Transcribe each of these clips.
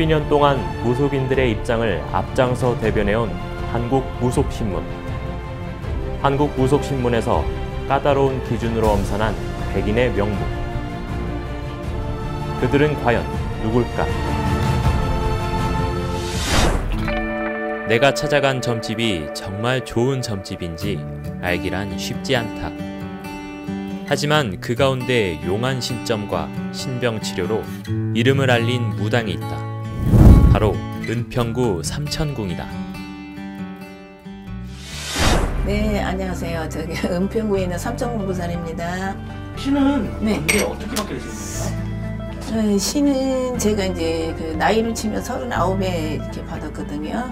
12년 동안 무속인들의 입장을 앞장서 대변해온 한국무속신문. 한국무속신문에서 까다로운 기준으로 엄선한 백인의 명부. 그들은 과연 누굴까? 내가 찾아간 점집이 정말 좋은 점집인지 알기란 쉽지 않다. 하지만 그 가운데 용한 신점과 신병치료로 이름을 알린 무당이 있다. 바로 은평구 삼천궁이다. 네, 안녕하세요. 저기 은평구에 있는 삼천궁 보살입니다. 신은 네. 언제 어떻게 받게 되신 거예요? 신은 제가 이제 그 나이를 치면 39에 이렇게 받았거든요.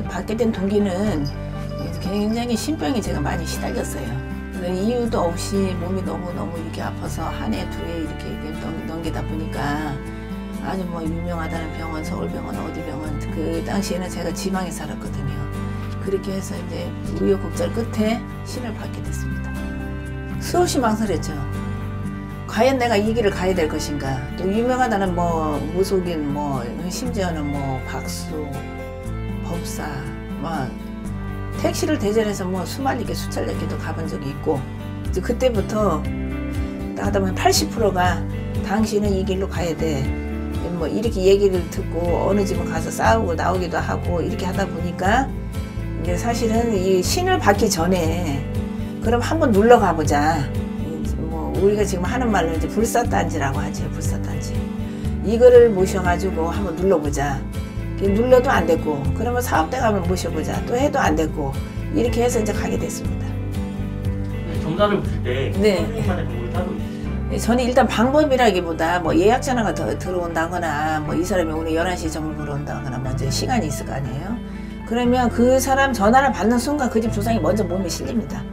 받게 된 동기는 굉장히 신병이 제가 많이 시달렸어요. 이유도 없이 몸이 너무너무 이렇게 아파서 한 해, 두 해 이렇게 넘기다 보니까 아주 뭐 유명하다는 병원, 서울병원, 어디 병원, 그 당시에는 제가 지방에 살았거든요. 그렇게 해서 이제 우여곡절 끝에 신을 받게 됐습니다. 수없이 망설였죠. 과연 내가 이 길을 가야 될 것인가. 또 유명하다는 뭐 무속인, 뭐 심지어는 뭐 박수, 법사, 막 택시를 대절해서 뭐 수말리게 수차례게도 가본 적이 있고, 이제 그때부터 하다 보면 80%가 당신은 이 길로 가야 돼. 뭐 이렇게 얘기를 듣고 어느 집은 가서 싸우고 나오기도 하고 이렇게 하다 보니까 이제 사실은 이 신을 받기 전에 그럼 한번 눌러 가보자. 뭐 우리가 지금 하는 말로 이제 불사단지라고 하죠. 불사단지. 이거를 모셔가지고 한번 눌러보자. 눌러도 안 됐고, 그러면 사업대 가면 모셔보자. 또 해도 안 됐고, 이렇게 해서 이제 가게 됐습니다. 점사를 보실 때 네. 선생님만의 방법이 따로 있으세요? 저는 일단 방법이라기보다 뭐 예약 전화가 들어온다거나 뭐 이 사람이 오늘 11시에 점을 보러 온다거나 먼저 시간이 있을 거 아니에요. 그러면 그 사람 전화를 받는 순간 그 집 조상이 먼저 몸에 실립니다.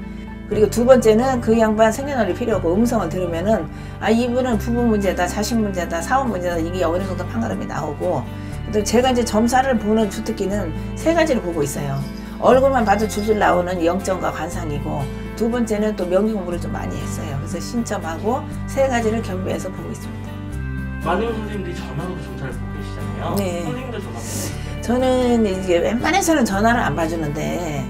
그리고 두 번째는 그 양반 생년월일 필요 없고 음성을 들으면은 아 이분은 부부 문제다, 자식 문제다, 사업 문제다, 이게 어느 정도 판가름이 나오고, 또 제가 이제 점사를 보는 주특기는 세 가지를 보고 있어요. 얼굴만 봐도 줄줄 나오는 영점과 관상이고, 두 번째는 또 명기 공부를 좀 많이 했어요. 그래서 신점하고 세 가지를 겸비해서 보고 있습니다. 많은 선생님들이 전화로 점사를 보고 계시잖아요. 네. 선생님들 전화 보고 저는 이제 웬만해서는 전화를 안 봐주는데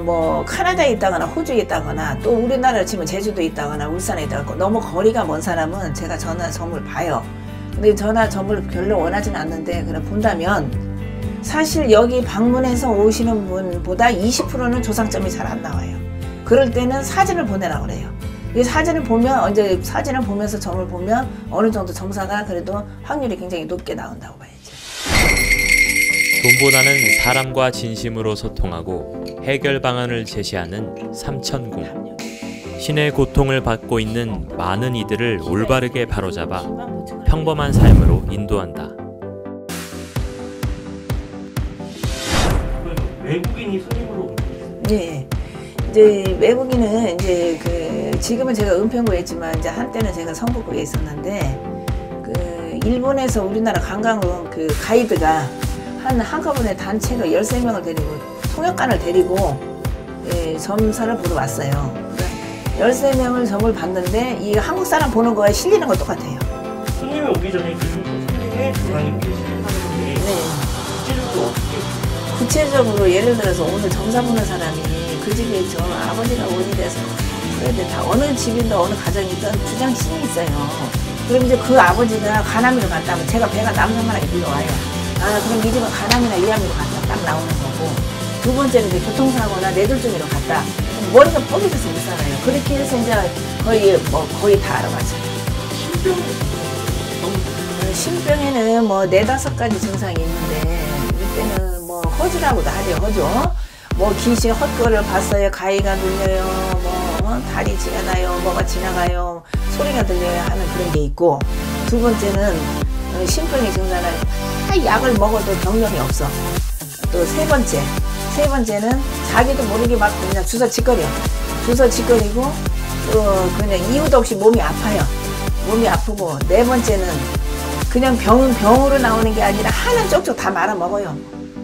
뭐 카나다에 있다거나 호주에 있다거나 또 우리나라로 치면 제주도에 있다거나 울산에 있다거나 너무 거리가 먼 사람은 제가 전화 점을 봐요. 근데 전화 점을 별로 원하진 않는데 그냥 본다면 사실 여기 방문해서 오시는 분보다 20%는 조상점이 잘 안 나와요. 그럴 때는 사진을 보내라고 그래요. 이 사진을 보면 이제 사진을 보면서 점을 보면 어느 정도 점사가 그래도 확률이 굉장히 높게 나온다고 봐야죠. 돈보다는 사람과 진심으로 소통하고 해결 방안을 제시하는 삼천궁. 신의 고통을 받고 있는 많은 이들을 올바르게 바로잡아 평범한 삶으로 인도한다. 외국인이 손님으로 오는 거예요? 네, 이제 외국인은 이제 지금은 제가 은평구에 있지만 이제 한때는 제가 성북구에 있었는데 일본에서 우리나라 관광 가이드가 한꺼번에 단체로 13명을 데리고 통역관을 데리고 점사를 보러 왔어요. 13명을 점을 봤는데 이 한국 사람 보는 거에 실리는 거 똑같아요. 손님이 오기 전에 그 선생님의 조상이 계시는 사람인데 구체적으로 어떻게? 구체적으로 예를 들어서 오늘 점사 보는 사람이 그 집에 저 아버지가 원인돼서 그래야 다 어느 집이든 어느 가정이든 주장신이 있어요. 그럼 이제 그 아버지가 가나미로 갔다면 제가 배가 남성만하게 들어와요. 아 그럼 이 집은 가나미나 이암이로 갔다 딱 나오는 거고, 두 번째는 이제 교통사고나 뇌졸중이로 갔다. 머리가 뻐개져서 못 살아요. 그렇게 해서 이제 거의 다 알아맞아요. 신병에는 뭐 4-5가지 증상이 있는데 이때는 뭐 허주라고도 하죠. 허주. 뭐 귀신 헛거를 봤어요. 가위가 눌려요. 뭐 다리 지나가요. 뭐가 지나가요. 소리가 들려요 하는 그런 게 있고, 두 번째는 신병의 증상은 약을 먹어도 병력이 없어. 또 세 번째는 자기도 모르게 막 그냥 주워짓거려. 주워짓거리고 또 그냥 이유도 없이 몸이 아파요. 몸이 아프고, 네 번째는 그냥 병으로 나오는 게 아니라 하는 쪽쪽 다 말아먹어요.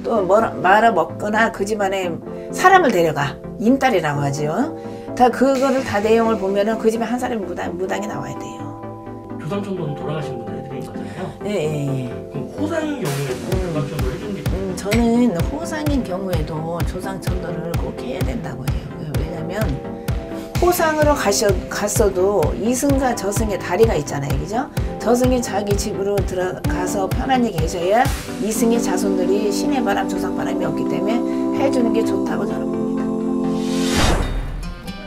또 말아먹거나 그 집안에 사람을 데려가. 인딸이라고 하죠. 다 그거를 내용을 보면은 그 집에 한 사람이 무당이 나와야 돼요. 조상천도는 돌아가신 분들 해드린 거잖아요. 거잖아요. 네. 그럼 호상인 경우에 조상 천도를 해주는 게 좋아요. 저는 호상인 경우에도 조상 천도를 꼭 해야 된다고 해요. 왜냐면 호상으로 갔어도 이승과 저승의 다리가 있잖아요. 그죠? 저승이 자기 집으로 들어가서 편안히 계셔야 이승의 자손들이 신의 바람, 조상 바람이 없기 때문에 해주는 게 좋다고 저는 봅니다.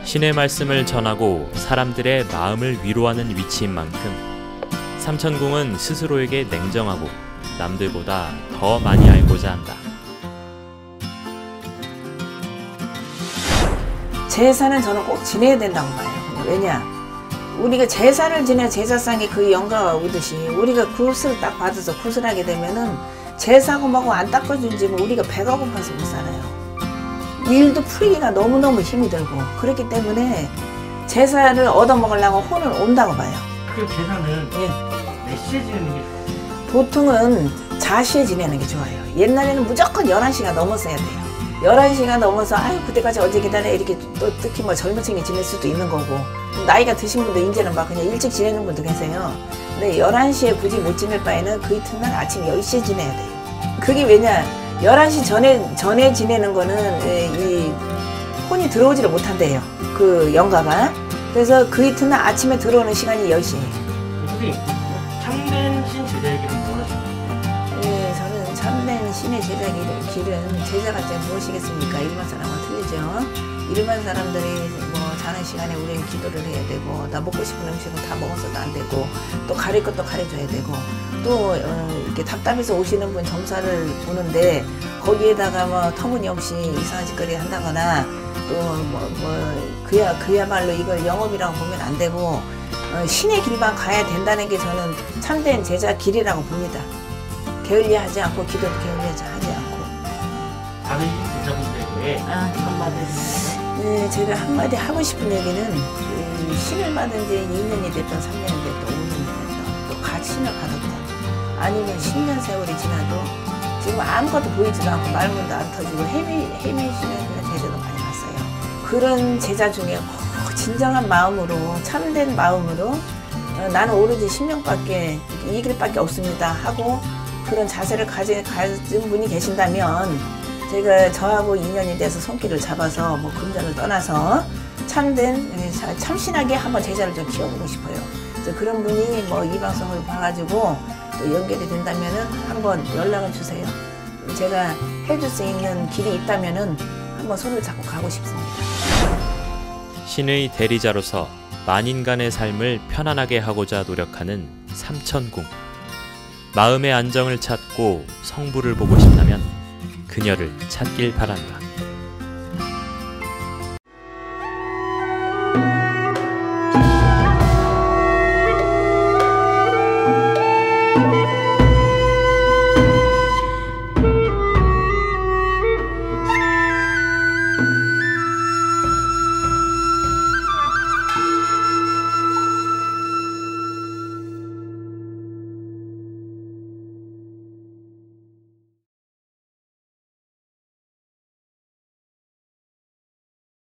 신의 말씀을 전하고 사람들의 마음을 위로하는 위치인 만큼 삼천궁은 스스로에게 냉정하고 남들보다 더 많이 알고자 한다. 제사는 저는 꼭 지내야 된다고 봐요. 왜냐? 우리가 제사를 지내 제사상에 그 영가가 오듯이 우리가 굿을 딱 받아서 굿을 하게 되면은 제사고 뭐고 안 닦아준 집은 우리가 배가 고파서 못 살아요. 일도 풀기가 너무너무 힘이 들고 그렇기 때문에 제사를 얻어먹으려고 혼을 온다고 봐요. 그 제사는 예. 몇 시에 지내는 게 좋아요? 보통은 자시에 지내는 게 좋아요. 옛날에는 무조건 11시가 넘었어야 돼요. 11시가 넘어서 아유 그때까지 언제 기다려 이렇게 또 특히 뭐 젊은 층이 지낼 수도 있는 거고 나이가 드신 분도 이제는 막 그냥 일찍 지내는 분도 계세요. 근데 11시에 굳이 못 지낼 바에는 그 이튿날 아침 10시에 지내야 돼요. 그게 왜냐 11시 전에 지내는 거는 이 혼이 들어오지를 못한대요. 그 영가가. 그래서 그 이튿날 아침에 들어오는 시간이 10시예요. 선생님, 참된 신 제자에게는 뭘 하십니까? 예, 저는 참된 신의 제자 길은 제자가 무엇이겠습니까? 일반 사람은 틀리죠. 일반 사람들이 뭐 자는 시간에 우리는 기도를 해야 되고 나 먹고 싶은 음식은 다 먹어서도 안 되고 또 가릴 것도 가려줘야 되고 또 이렇게 답답해서 오시는 분 점사를 보는데 거기에다가 뭐 터무니없이 이상한 짓거리 한다거나 또 그야말로 이걸 영업이라고 보면 안 되고 신의 길만 가야 된다는 게 저는 참된 제자 길이라고 봅니다. 게을리하지 않고 기도도 게을리하지 않고. 다른 신 제자분들에게 한마디 해주세요. 네, 제가 한마디 하고 싶은 얘기는 신을 받은 지 2년이 됐던 3년이 됐던 5년이 됐던 또 같이 신을 받았던 아니면 10년 세월이 지나도 지금 아무것도 보이지도 않고 말문도 안 터지고 헤매시는 제자도 많이 봤어요. 그런 제자 중에 꼭 진정한 마음으로 참된 마음으로 나는 오로지 신명밖에 이 길밖에 없습니다 하고 그런 자세를 가진 분이 계신다면 제가 저하고 인연이 돼서 손길을 잡아서 뭐 금전을 떠나서 참신하게 한번 제자를 좀 키워보고 싶어요. 그래서 그런 분이 뭐 이 방송을 봐가지고 또 연결이 된다면은 한번 연락을 주세요. 제가 해줄 수 있는 길이 있다면은 한번 손을 잡고 가고 싶습니다. 신의 대리자로서 만인간의 삶을 편안하게 하고자 노력하는 삼천궁. 마음의 안정을 찾고 성부를 보고 싶다면 그녀를 찾길 바란다.